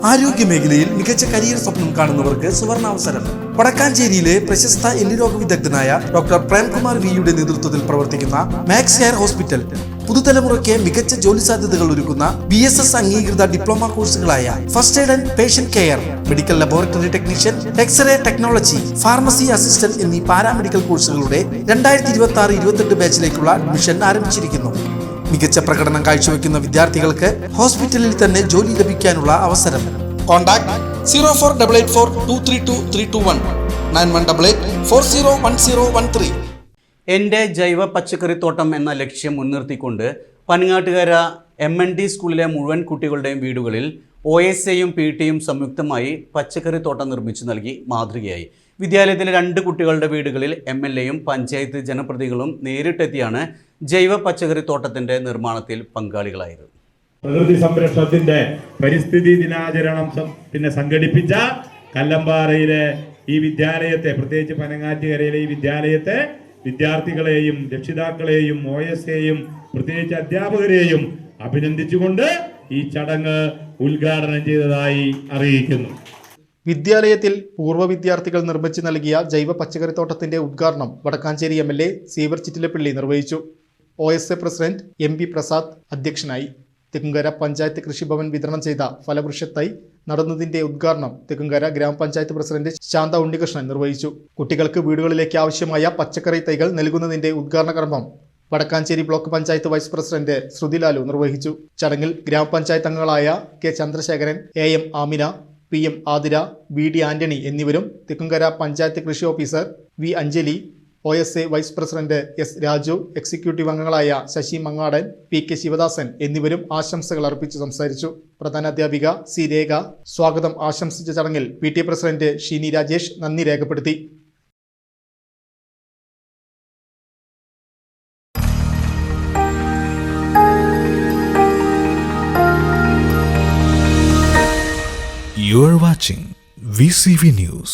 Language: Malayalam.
ആരോഗ്യമേഖലയിൽ മികച്ച കരിയർ സ്വപ്നം കാണുന്നവർക്ക് സുവർണാവസരം. വടക്കാഞ്ചേരിയിലെ പ്രശസ്ത എല്ലുരോഗ വിദഗ്ധനായ ഡോക്ടർ പ്രേംകുമാർ വിയുടെ നേതൃത്വത്തിൽ പ്രവർത്തിക്കുന്ന മാക്സ് ഹെയർ ഹോസ്പിറ്റൽ പുതുതലമുറയ്ക്ക് മികച്ച ജോലി സാധ്യതകൾ ഒരുക്കുന്ന BSS അംഗീകൃത ഡിപ്ലോമ കോഴ്സുകളായ first aid and patient care, medical laboratory technician, X ray technology, pharmacy assistant എന്നീ പാരാമെഡിക്കൽ കോഴ്സുകളുടെ 2026-28 ബാച്ചിലേക്കുള്ള അഡ്മിഷൻ ആരംഭിച്ചിരിക്കുന്നു. മികച്ച പ്രകടനം കാഴ്ചവെക്കുന്ന വിദ്യാർത്ഥികൾക്ക് ഹോസ്പിറ്റലിൽ തന്നെ ജോലി ലഭിക്കാനുള്ള അവസരം. കോൺടാക്ട് 0488423231 9188401013. എൻ്റെ ജൈവ പച്ചക്കറിത്തോട്ടം എന്ന ലക്ഷ്യം മുൻനിർത്തിക്കൊണ്ട് പനങ്ങാട്ടുകര MND സ്കൂളിലെ മുഴുവൻ കുട്ടികളുടെയും വീടുകളിൽ OSAയും PT സംയുക്തമായി പച്ചക്കറിത്തോട്ടം നിർമ്മിച്ചു നൽകി മാതൃകയായി. വിദ്യാലയത്തിലെ 2 കുട്ടികളുടെ വീടുകളിൽ MLAയും പഞ്ചായത്ത് ജനപ്രതിനിധികളും നേരിട്ടെത്തിയാണ് ജൈവ പച്ചക്കറിത്തോട്ടത്തിൻ്റെ നിർമ്മാണത്തിൽ പങ്കാളികളായത്. പ്രകൃതി സംരക്ഷണത്തിന്റെ പരിസ്ഥിതി ദിനാചരണം സംഘടിപ്പിച്ച കല്ലമ്പാറയിലെ ഈ വിദ്യാലയത്തെ, പ്രത്യേകിച്ച് പനങ്ങാറ്റുകരയിലെ ഈ വിദ്യാലയത്തെ വിദ്യാർത്ഥികളെയും രക്ഷിതാക്കളെയും OSAയും പ്രത്യേകിച്ച് അധ്യാപകരെയും അഭിനന്ദിച്ചുകൊണ്ട് ഈ ചടങ്ങ് ഉദ്ഘാടനം ചെയ്തതായി അറിയിക്കുന്നു. വിദ്യാലയത്തിൽ പൂർവ്വ വിദ്യാർത്ഥികൾ നിർമ്മിച്ചു നൽകിയ ജൈവ പച്ചക്കറിത്തോട്ടത്തിന്റെ ഉദ്ഘാടനം വടക്കാഞ്ചേരി MLA സീവർ ചിറ്റിലപ്പിള്ളി നിർവഹിച്ചു. OSA പ്രസിഡന്റ് MP പ്രസാദ് അധ്യക്ഷനായി. തെക്കുംകര പഞ്ചായത്ത് കൃഷിഭവൻ വിതരണം ചെയ്ത ഫലവൃക്ഷത്തൈ നടന്നതിന്റെ ഉദ്ഘാടനം തെക്കുംകര ഗ്രാമപഞ്ചായത്ത് പ്രസിഡന്റ് ശാന്ത ഉണ്ണികൃഷ്ണൻ നിർവഹിച്ചു. കുട്ടികൾക്ക് വീടുകളിലേക്ക് ആവശ്യമായ പച്ചക്കറി തൈകൾ നൽകുന്നതിന്റെ ഉദ്ഘാടന കർമ്മം Vadakkanchery block panchayat vice president Shruthilalu നിർവഹിച്ചു. ചടങ്ങിൽ ഗ്രാമപഞ്ചായത്ത് അംഗങ്ങളായ K Chandrasekharan, AM Amina, PM Athira, BD Antony എന്നിവരും തെക്കുംകര പഞ്ചായത്ത് കൃഷി officer V Anjali, OSA vice president S Raju, executive അംഗങ്ങളായ ശശി മങ്ങാടൻ, PK ശിവദാസൻ എന്നിവരും ആശംസകൾ അർപ്പിച്ചു സംസാരിച്ചു. പ്രധാനാധ്യാപിക C രേഖ സ്വാഗതം ആശംസിച്ച ചടങ്ങിൽ PT പ്രസിഡന്റ് ഷീനി രാജേഷ് നന്ദി രേഖപ്പെടുത്തി. You are watching VCV News.